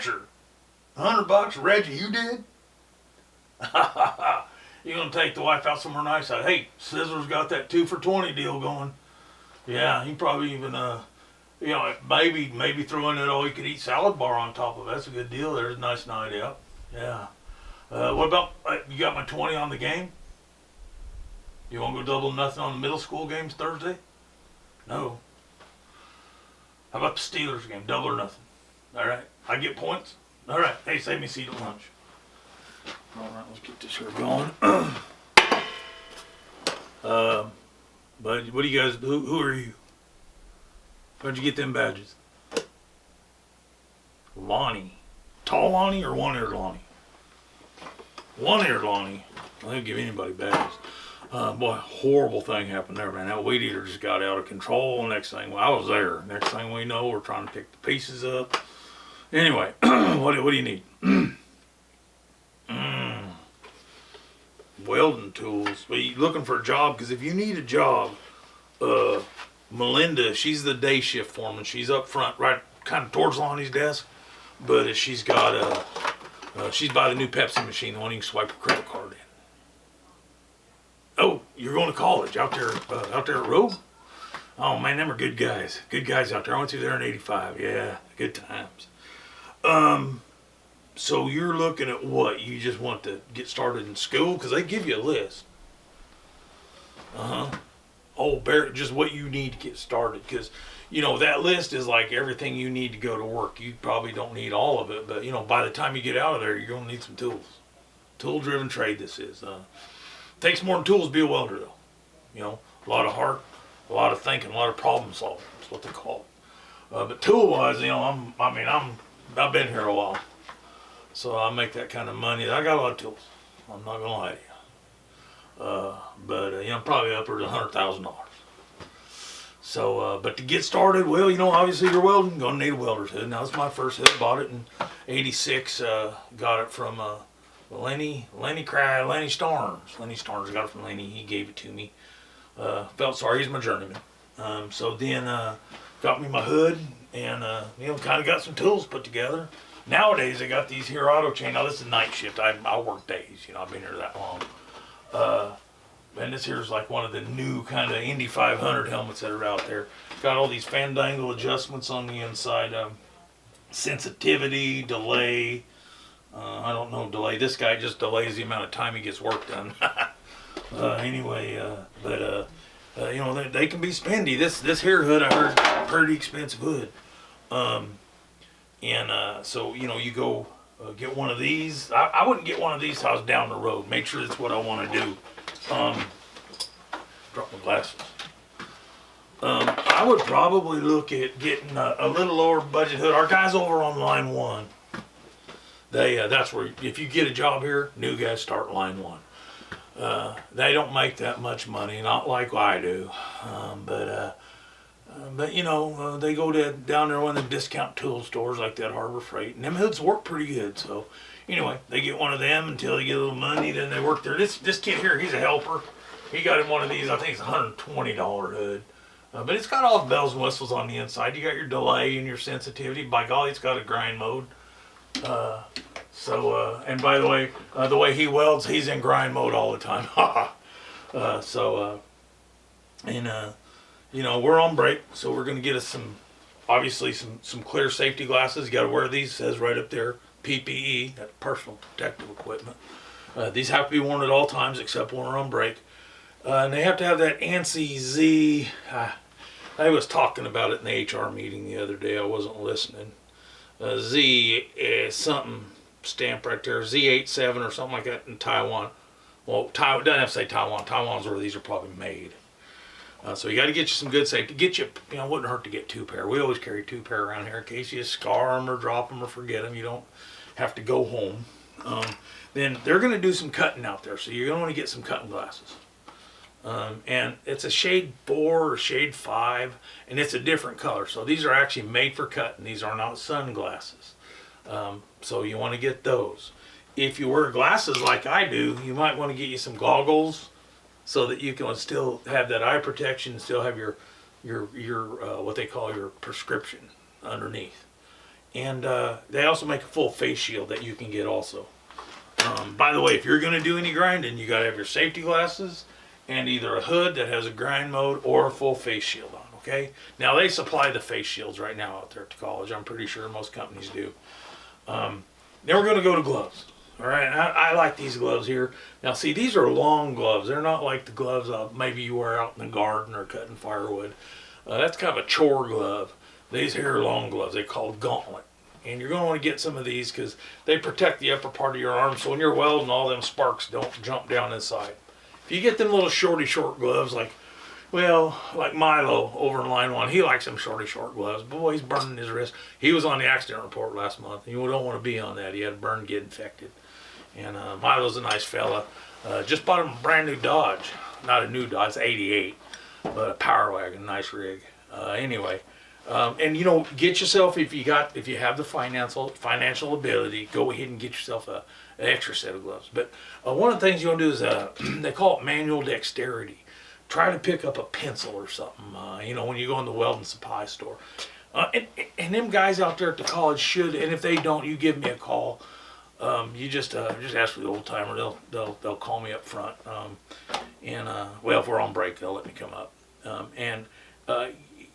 scratcher. $100, Reggie, you did? You gonna take the wife out somewhere nice? Hey, Sizzler's got that 2 for $20 deal going. Yeah, you probably even maybe throw in that all-you-can-eat salad bar on top of it. That's a good deal. There's a nice night out. Yeah. What about you got my 20 on the game? You want to go double nothing on the middle school games Thursday? No. How about the Steelers game? Double or nothing. All right. I get points. All right. Hey, save me a seat at lunch. All right. Let's get this here going. But what do you guys do? Who are you? Where'd you get them badges? Lonnie. Tall Lonnie or one-eared Lonnie? One-eared Lonnie. I don't give anybody badges. Boy, horrible thing happened there, man. That weed eater just got out of control. Next thing, I was there. Next thing we know, we're trying to pick the pieces up. Anyway, what do you need? Welding tools. But you looking for a job? Because if you need a job, Melinda, she's the day shift foreman. She's up front, right, kind of towards Lonnie's desk. But she's got she's by the new Pepsi machine, the one you can swipe your credit card in. Oh, you're going to college out there at Rogue? Oh man, them are good guys. Good guys out there. I went through there in '85. Yeah, good times. So you're looking at what? You just want to get started in school? Because they give you a list. Oh, just what you need to get started. Because, that list is like everything you need to go to work. You probably don't need all of it. But, by the time you get out of there, you're going to need some tools. Tool-driven trade this is. Takes more than tools to be a welder, though. A lot of heart, a lot of thinking, a lot of problem solving. That's what they call it. But tool-wise, I've been here a while. So I make that kind of money. I got a lot of tools. I'm not going to lie to you. But I'm probably upwards of $100,000. So, but to get started, well, obviously you're welding, going to need a welder's hood. Now, that's my first hood. Bought it in '86. Got it from Lenny Starnes. Lenny Starnes got it from Lenny. He gave it to me. Felt sorry. He's my journeyman. So then got me my hood and, kind of got some tools put together. Nowadays, they got these here auto chain. Now, this is night shift. I work days. I've been here that long. And this here's like one of the new kind of Indy 500 helmets that are out there. Got all these fandangle adjustments on the inside. Sensitivity, delay. I don't know delay. This guy just delays the amount of time he gets work done. Anyway, they can be spendy. This here hood, I heard, pretty expensive hood. So, you go get one of these. I wouldn't get one of these till I was down the road. Make sure that's what I want to do. Drop my glasses. I would probably look at getting a little lower budget hood. Our guys over on line 1, that's where, if you get a job here, new guys start line 1. They don't make that much money, not like I do. But they go down there one of the discount tool stores like that Harbor Freight, and them hoods work pretty good. So anyway, they get one of them until they get a little money, then they work there. This kid here, he's a helper. He got him one of these. I think it's a $120 hood. But it's got all the bells and whistles on the inside. You got your delay and your sensitivity. By golly, it's got a grind mode. And by the way he welds, he's in grind mode all the time. We're on break, so we're going to get us some clear safety glasses. You got to wear these. It says right up there, PPE, that's personal protective equipment. These have to be worn at all times except when we're on break. And they have to have that ANSI Z. I was talking about it in the HR meeting the other day. I wasn't listening. Z something stamp right there, Z87 or something like that in Taiwan. Well, it doesn't have to say Taiwan. Taiwan's where these are probably made. So you got to get you some good safety. It wouldn't hurt to get 2 pair. We always carry 2 pair around here in case you scar them or drop them or forget them. You don't have to go home. Then they're going to do some cutting out there, so you're going to want to get some cutting glasses. And it's a shade 4 or shade 5, and it's a different color. So these are actually made for cutting. These are not sunglasses. So you want to get those. If you wear glasses like I do, you might want to get you some goggles so that you can still have that eye protection and still have your what they call your prescription underneath. And they also make a full face shield that you can get also. By the way, if you're going to do any grinding, you got to have your safety glasses and either a hood that has a grind mode or a full face shield on, okay? Now, they supply the face shields right now out there at the college. I'm pretty sure most companies do. Then we're going to go to gloves. All right, I like these gloves here. Now, see, these are long gloves. They're not like the gloves maybe you wear out in the garden or cutting firewood. That's kind of a chore glove. These here are long gloves. They're called gauntlet. And you're going to want to get some of these because they protect the upper part of your arm, so when you're welding, all them sparks don't jump down inside. If you get them little short gloves like Milo over in line 1, he likes them short gloves. Boy, he's burning his wrist. He was on the accident report last month. You don't want to be on that. He had a burn, get infected. And Milo's a nice fella. Just bought him a brand new Dodge. Not a new Dodge, it's 88, but a Power Wagon, nice rig. Anyway. And get yourself, if you have the financial ability, go ahead and get yourself an extra set of gloves. But one of the things you want to do is they call it manual dexterity. Try to pick up a pencil or something. When you go in the welding supply store, and them guys out there at the college should. And if they don't, you give me a call. You just ask for the old timer. They'll call me up front. If we're on break, they'll let me come up.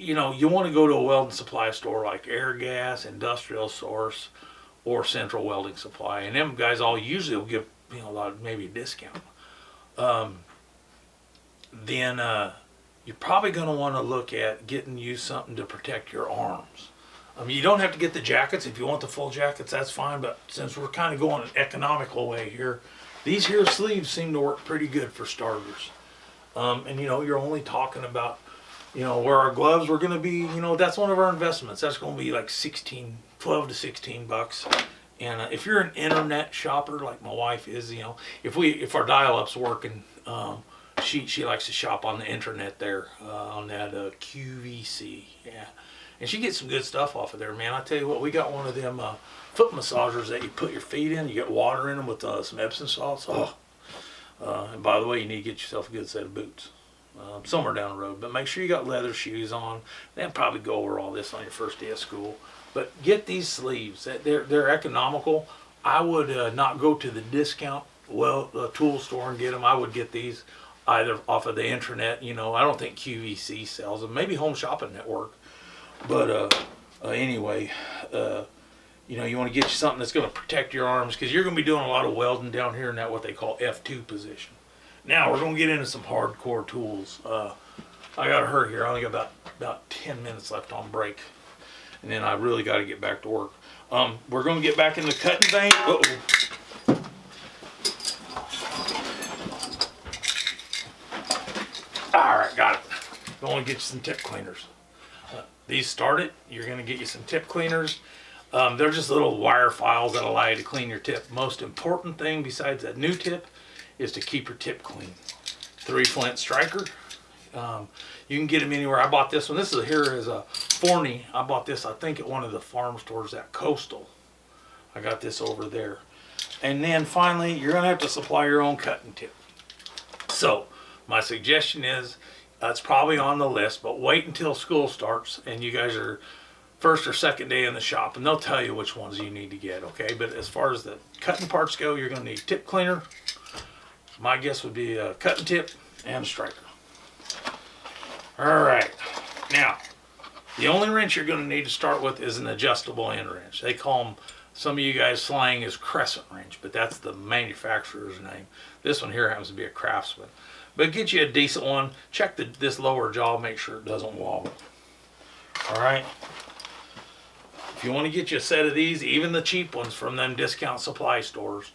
You want to go to a welding supply store like Air Gas, Industrial Source, or Central Welding Supply, and them guys all usually will give maybe a discount. Then you're probably going to want to look at getting you something to protect your arms. You don't have to get the jackets. If you want the full jackets, that's fine. But since we're kind of going an economical way here, these here sleeves seem to work pretty good for starters. You're only talking about where our gloves were going to be, that's one of our investments. That's going to be like 12 to 16 bucks. And if you're an internet shopper like my wife is, if our dial-up's working, she likes to shop on the internet there, on that QVC, yeah. And she gets some good stuff off of there, man. I tell you what, we got one of them foot massagers that you put your feet in. You get water in them with some Epsom salts. And by the way, you need to get yourself a good set of boots. Somewhere down the road, but make sure you got leather shoes on. They'll probably go over all this on your first day of school. But get these sleeves. They're economical. I would not go to the discount tool store and get them. I would get these either off of the internet. I don't think QVC sells them. Maybe Home Shopping Network. But anyway, you want to get you something that's going to protect your arms because you're going to be doing a lot of welding down here in that what they call F2 position. Now we're going to get into some hardcore tools. I got to hurry here. I only got about 10 minutes left on break. And then I really got to get back to work. We're going to get back in the cutting vein. Uh-oh. All right, got it. Going to get you some tip cleaners. These started. You're going to get you some tip cleaners. They're just little wire files that allow you to clean your tip. Most important thing besides that new tip is to keep your tip clean. 3 flint striker. You can get them anywhere. I bought this one. This is a Forney. I bought this, I think, at one of the farm stores at Coastal. I got this over there. And then finally, you're going to have to supply your own cutting tip. So my suggestion is, it's probably on the list, but wait until school starts and you guys are first or second day in the shop, and they'll tell you which ones you need to get, okay? But as far as the cutting parts go, you're going to need tip cleaner. My guess would be a cutting tip and a striker. All right. Now, the only wrench you're going to need to start with is an adjustable end wrench. They call them, some of you guys slang is crescent wrench, but that's the manufacturer's name. This one here happens to be a Craftsman. But get you a decent one. Check this lower jaw, make sure it doesn't wobble. All right. If you want to get you a set of these, even the cheap ones from them discount supply stores,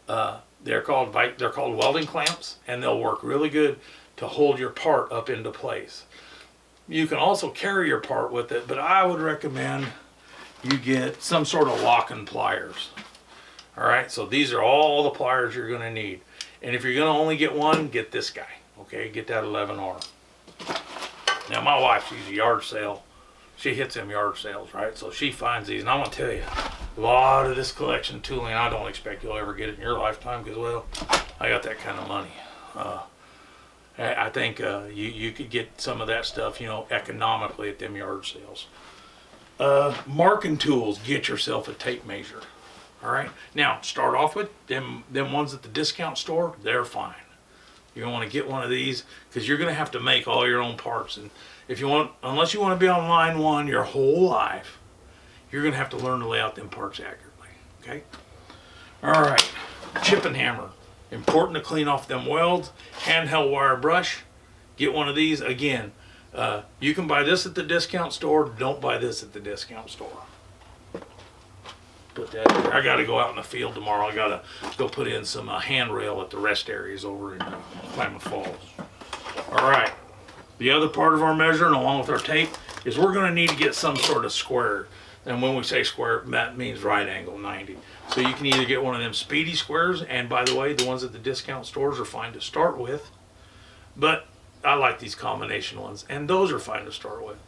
they're called welding clamps, and they'll work really good to hold your part up into place. You can also carry your part with it, but I would recommend you get some sort of locking pliers. All right, so these are all the pliers you're going to need. And if you're going to only get one, get this guy. Okay, get that 11R. Now my wife, she's a yard sale. She hits them yard sales, right? So she finds these, and I'm going to tell you, a lot of this collection tooling, I don't expect you'll ever get it in your lifetime because, well, I got that kind of money. I think you could get some of that stuff, economically at them yard sales. Marking tools, get yourself a tape measure. All right. Now start off with them ones at the discount store. They're fine. You're gonna want to get one of these because you're gonna have to make all your own parts. And if you want, unless you want to be on line one your whole life, you're gonna have to learn to lay out them parts accurately. Okay. All right. Chip and hammer. Important to clean off them welds. Handheld wire brush. Get one of these. Again, you can buy this at the discount store. Don't buy this at the discount store. Put that there. I got to go out in the field tomorrow. I got to go put in some handrail at the rest areas over in Klamath Falls. All right. The other part of our measuring, along with our tape, is we're going to need to get some sort of square. And when we say square, that means right angle 90. So you can either get one of them speedy squares, and by the way, the ones at the discount stores are fine to start with. But I like these combination ones, and those are fine to start with.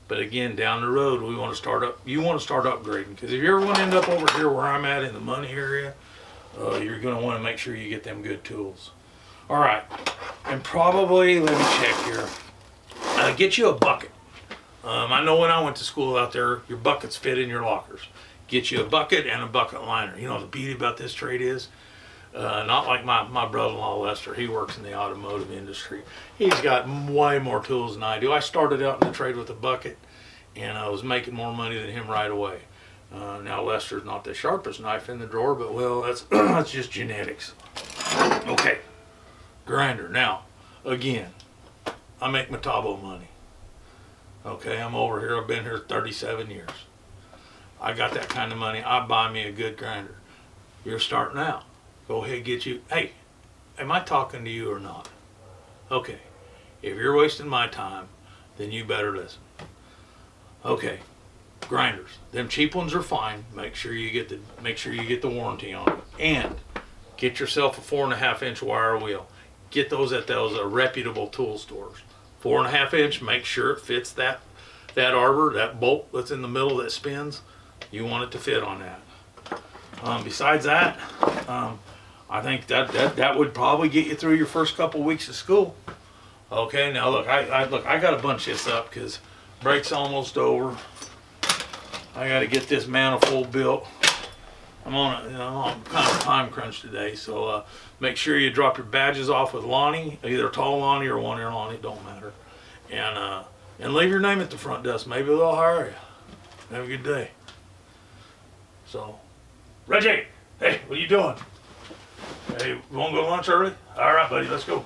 But again, down the road, we want to start up. You want to start upgrading, because if you ever want to end up over here where I'm at in the money area, you're going to want to make sure you get them good tools. All right, and probably let me check here. Get you a bucket. I know when I went to school out there, your buckets fit in your lockers. Get you a bucket and a bucket liner. You know the beauty about this trade is, not like my brother-in-law Lester. He works in the automotive industry. He's got way more tools than I do. I started out in the trade with a bucket, and I was making more money than him right away. Now Lester's not the sharpest knife in the drawer, but well, that's that's just genetics. Okay, grinder. Now, again, I make Metabo money. Okay, I'm over here. I've been here 37 years. I got that kind of money. I buy me a good grinder. You're starting out. Go ahead, get you. Hey, am I talking to you or not? Okay, if you're wasting my time, then you better listen. Okay, grinders. Them cheap ones are fine. Make sure you get the warranty on them. And get yourself a 4.5 inch wire wheel. Get those at those reputable tool stores. 4.5 inch. Make sure it fits that arbor, that bolt that's in the middle that spins. You want it to fit on that. Besides that, I think that would probably get you through your first couple weeks of school. Okay, now look, I got to bunch this up because break's almost over. I got to get this manifold built. I'm on kind of a time crunch today, so make sure you drop your badges off with Lonnie, either tall Lonnie or one ear Lonnie, it don't matter, and leave your name at the front desk. Maybe they'll hire you. Have a good day. So, Reggie, hey, what are you doing? Hey, you want to go to lunch early? All right, buddy, let's go.